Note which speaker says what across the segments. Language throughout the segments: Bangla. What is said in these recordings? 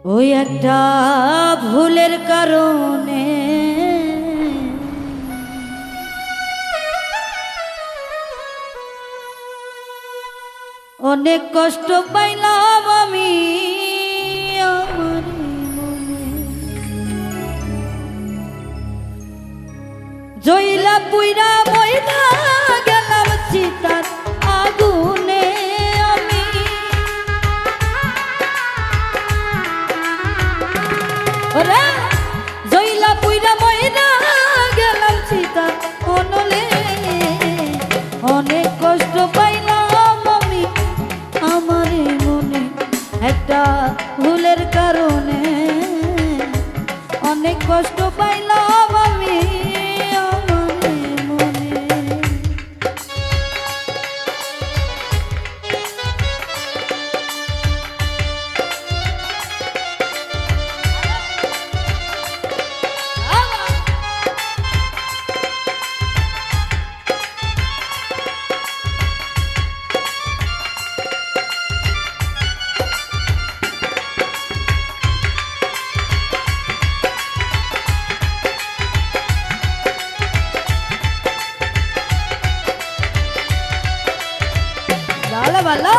Speaker 1: ওই একটা ভুলের কারণে অনেক কষ্ট পাইলাম আমি আমার মনে। জইলা পুইরা মইরা গেলাম চিতার আগুনে আমি। ওরে জইলা পুইরা মইরা গেলাম চিতার অনলে। অনেক কষ্ট পাইলাম আমি আমার মনে একটা ভুলের কারণে। অনেক কষ্ট পাইলাম আমি আমার মনে। ভালো ভালো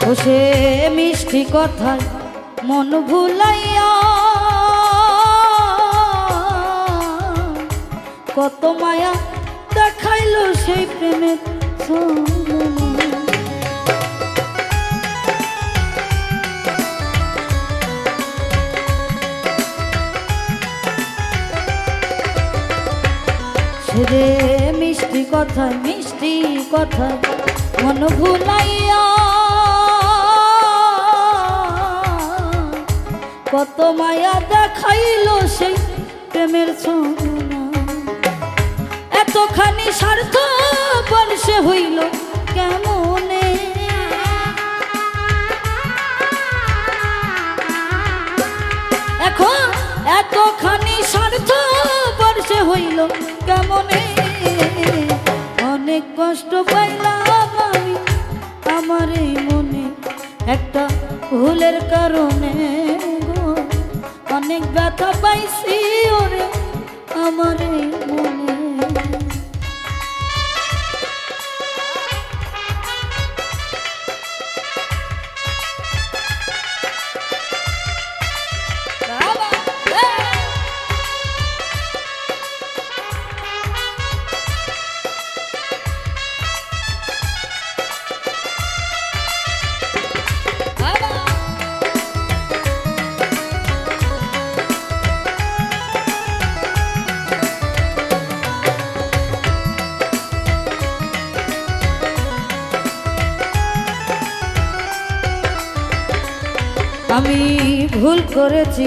Speaker 1: বসে মিষ্টি কথায় মন ভুলাইয়া কত মায়া দেখাইলো সেই প্রেমের সেরে মিষ্টি কথায় মন ভুলাইয়া কত মায়া দেখাইলো সেই প্রেমের ছলনা। এতখানি স্বার্থপর সে হইল কেমনে। এখন এতখানি স্বার্থপর সে হইল কেমনে। অনেক কষ্ট পাইলাম আমি আমার এই মনে একটা ভুলের কারণে। অনেক ব্যথা পাইছি ওরে আমার এই মনে। আমি ভুল করেছি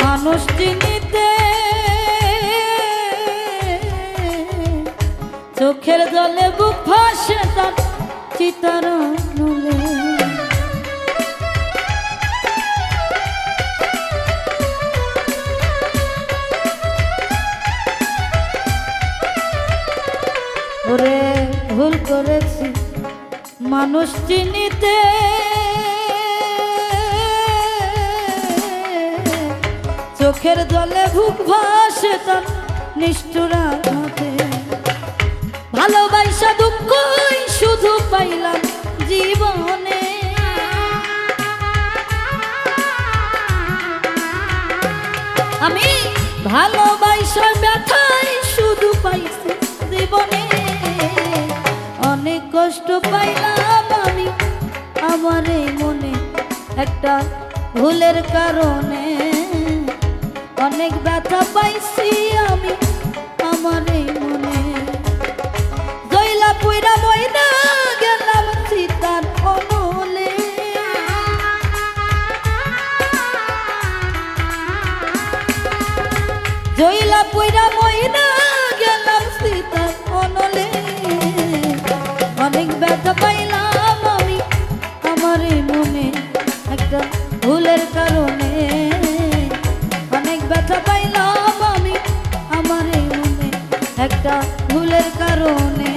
Speaker 1: মানুষ চিনিতে। চোখের জলে বুক ভাসে তার চিতার নলে। ওরে ভুল করেছি মানুষ চিনিতে। চোখের জলে বুক ভাসে তার নিষ্ঠুর আঘাতে। ভালোবাসা দুঃখ শুধু পাইলাম জীবনে। আমি ভালোবাসা ব্যথাই শুধু পাইছি জীবনে। অনেক কষ্ট পাইলাম আমি আমার এই মনে একটা ভুলের কারণে। অনেক ব্যথা পাইছি আমি আমার এই মনে। জইলা পুইরা মইরা গেলাম চিতার অনলে। জইলা পুইরা মইরা গেলাম চিতার অনলে। অনেক ব্যথা পাইলাম আমি আমার এই মনে। কারণে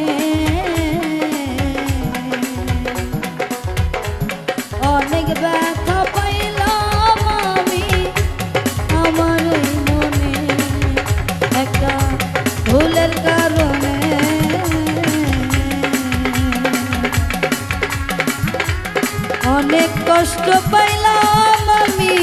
Speaker 1: অনেক ব্যথা পাইলাম আমি আমার এই মনে একটা ভুলের কারণে অনেক কষ্ট পাইলাম আমি